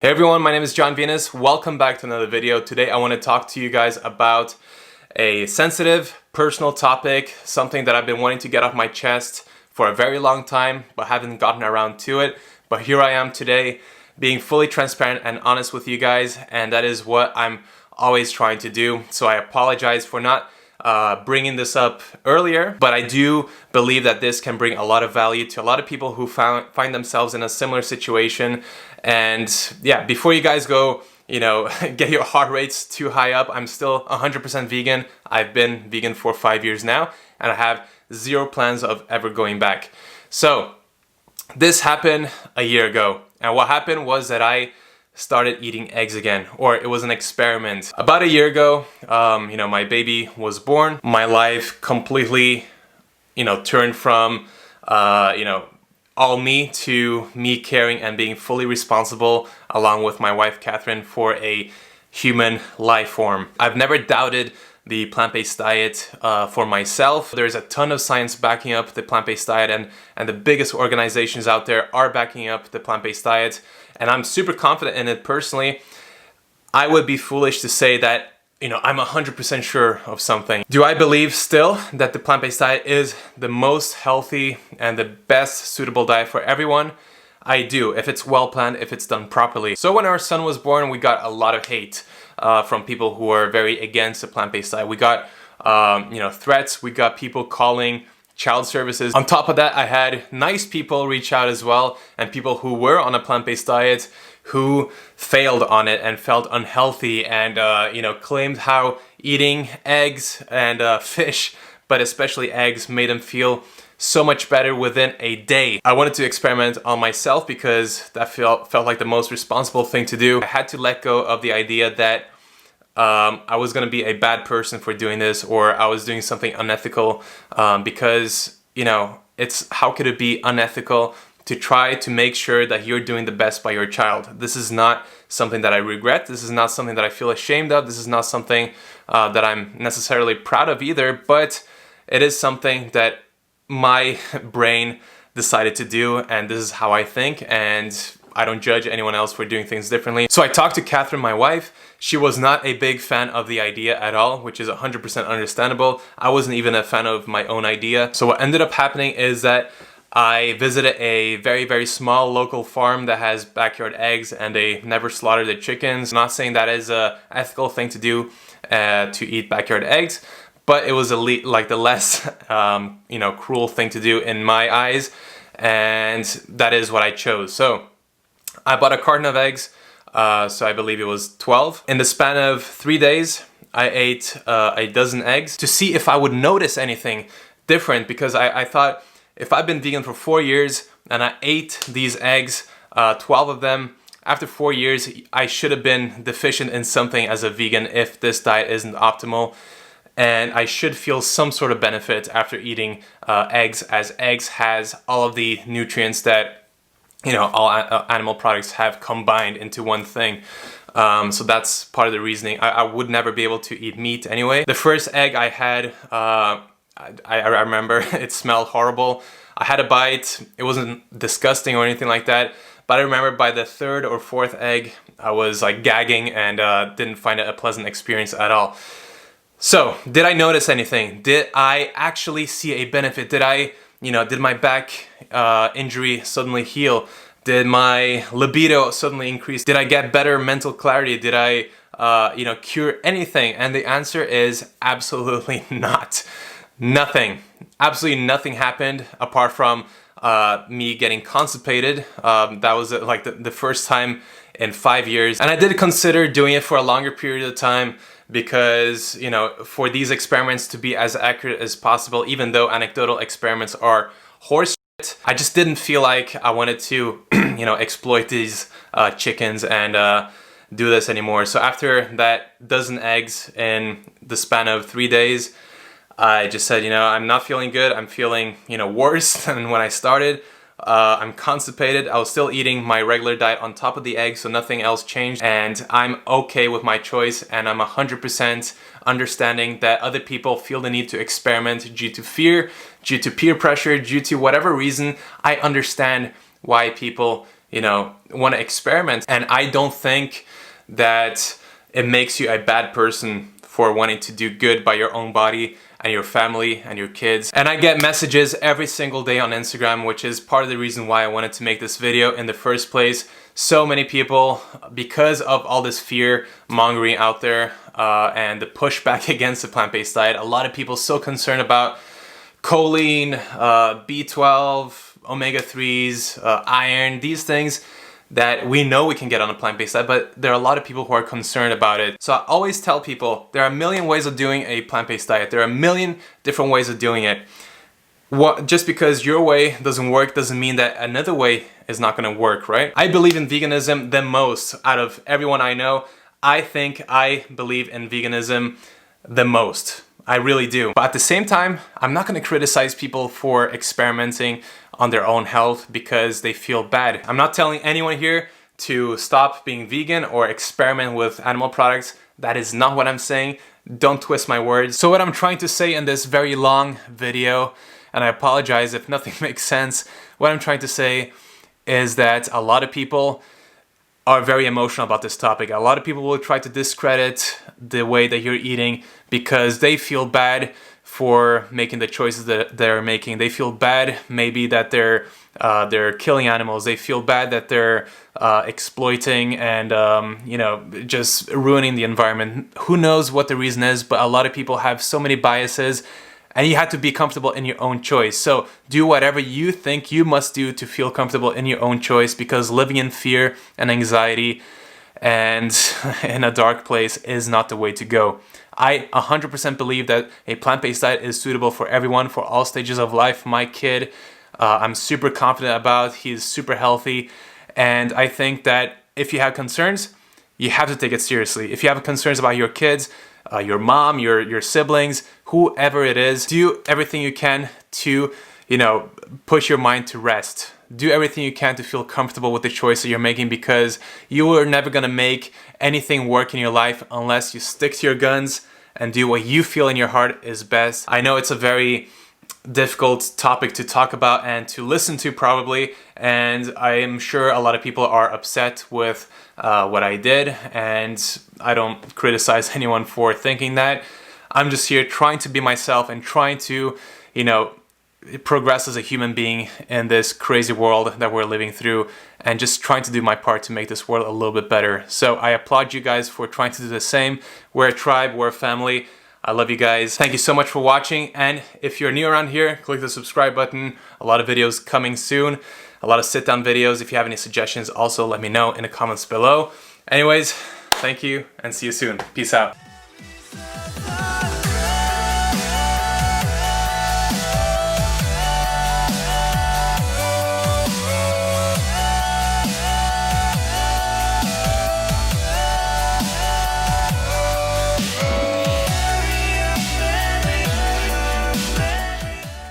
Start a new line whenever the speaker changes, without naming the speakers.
Hey everyone, my name is Jon Venus. Welcome back to another video. Today I want to talk to you guys about a sensitive, personal topic, something that I've been wanting to get off my chest for a very long time, but haven't gotten around to it. But here I am today, being fully transparent and honest with you guys, and that is what I'm always trying to do. So I apologize for not bringing this up earlier, but I do believe that this can bring a lot of value to a lot of people who find themselves in a similar situation. And yeah, before you guys go, get your heart rates too high up, I'm still 100% vegan. I've been vegan for 5 years now, and I have zero plans of ever going back. So this happened a year ago, and what happened was that I started eating eggs again, or it was an experiment. About a year ago, my baby was born. My life completely, turned from, all me to me caring and being fully responsible along with my wife, Catherine, for a human life form. I've never doubted the plant-based diet for myself. There's a ton of science backing up the plant-based diet, and the biggest organizations out there are backing up the plant-based diet, and I'm super confident in it personally. I would be foolish to say that I'm 100% sure of something. Do I believe still that the plant-based diet is the most healthy and the best suitable diet for everyone? I do, if it's well planned, if it's done properly. So when our son was born, we got a lot of hate from people who are very against the plant-based diet. We got threats, we got people calling child services. On top of that, I had nice people reach out as well, and people who were on a plant-based diet who failed on it and felt unhealthy and claimed how eating eggs and fish, but especially eggs, made them feel so much better within a day. I wanted to experiment on myself because that felt like the most responsible thing to do. I had to let go of the idea that I was gonna be a bad person for doing this, or I was doing something unethical, because it's, how could it be unethical to try to make sure that you're doing the best by your child? This is not something that I regret. This is not something that I feel ashamed of. This is not something that I'm necessarily proud of either, but it is something that my brain decided to do, and this is how I think, and I don't judge anyone else for doing things differently. So I talked to Catherine, my wife. She was not a big fan of the idea at all, which is 100% understandable. I wasn't even a fan of my own idea. So what ended up happening is that I visited a very, very small local farm that has backyard eggs, and they never slaughtered the chickens. I'm not saying that is an ethical thing to do, to eat backyard eggs, but it was the less cruel thing to do in my eyes, and that is what I chose. So I bought a carton of eggs, so I believe it was 12. In the span of 3 days, I ate a dozen eggs to see if I would notice anything different, because I thought, if I've been vegan for 4 years and I ate these eggs, 12 of them, after 4 years, I should have been deficient in something as a vegan if this diet isn't optimal. And I should feel some sort of benefit after eating eggs, as eggs has all of the nutrients that all animal products have combined into one thing. So that's part of the reasoning. I would never be able to eat meat anyway. The first egg I had, I remember it smelled horrible. I had a bite. It wasn't disgusting or anything like that, but I remember by the third or fourth egg, I was like gagging and didn't find it a pleasant experience at all. So, did I notice anything? Did I actually see a benefit? Did my back injury suddenly heal? Did my libido suddenly increase? Did I get better mental clarity? Did I, cure anything? And the answer is absolutely not. Nothing. Absolutely nothing happened apart from me getting constipated. That was like the first time in 5 years. And I did consider doing it for a longer period of time, because for these experiments to be as accurate as possible, even though anecdotal experiments are horse shit, I just didn't feel like I wanted to exploit these chickens and do this anymore. So after that dozen eggs in the span of 3 days, I just said, I'm not feeling good. I'm feeling worse than when I started. I'm constipated. I was still eating my regular diet on top of the egg, so nothing else changed, and I'm okay with my choice, and I'm 100% understanding that other people feel the need to experiment due to fear, due to peer pressure, due to whatever reason. I understand why people want to experiment. And I don't think that it makes you a bad person for wanting to do good by your own body and your family and your kids. And I get messages every single day on Instagram, which is part of the reason why I wanted to make this video in the first place. So many people, because of all this fear mongering out there and the pushback against the plant-based diet, a lot of people so concerned about choline, B12, omega-3s, iron, these things that we know we can get on a plant-based diet, but there are a lot of people who are concerned about it. So I always tell people there are a million ways of doing a plant-based diet. There are a million different ways of doing it. Just because your way doesn't work doesn't mean that another way is not going to work, right? I believe in veganism the most out of everyone I know. I think I believe in veganism the most. I really do. But at the same time, I'm not going to criticize people for experimenting on their own health because they feel bad. I'm not telling anyone here to stop being vegan or experiment with animal products. That is not what I'm saying. Don't twist my words. So what I'm trying to say in this very long video, and I apologize if nothing makes sense, what I'm trying to say is that a lot of people are very emotional about this topic. A lot of people will try to discredit the way that you're eating because they feel bad for making the choices that they're making. They feel bad maybe that they're killing animals. They feel bad that they're exploiting and just ruining the environment. Who knows what the reason is, but a lot of people have so many biases, and you have to be comfortable in your own choice. So do whatever you think you must do to feel comfortable in your own choice, because living in fear and anxiety and in a dark place is not the way to go. I 100% believe that a plant-based diet is suitable for everyone, for all stages of life. My kid, I'm super confident about. He's super healthy. And I think that if you have concerns, you have to take it seriously. If you have concerns about your kids, your mom, your siblings, whoever it is, do everything you can to, push your mind to rest. Do everything you can to feel comfortable with the choice that you're making, because you are never gonna make anything work in your life unless you stick to your guns and do what you feel in your heart is best. I know it's a very difficult topic to talk about and to listen to probably, and I am sure a lot of people are upset with what I did, and I don't criticize anyone for thinking that. I'm just here trying to be myself and trying to, progress as a human being in this crazy world that we're living through, and just trying to do my part to make this world a little bit better. So I applaud you guys for trying to do the same. We're a tribe, we're a family. I love you guys. Thank you so much for watching, and if you're new around here, click the subscribe button. A lot of videos coming soon, a lot of sit-down videos. If you have any suggestions, also let me know in the comments below. Anyways, thank you and see you soon. Peace out.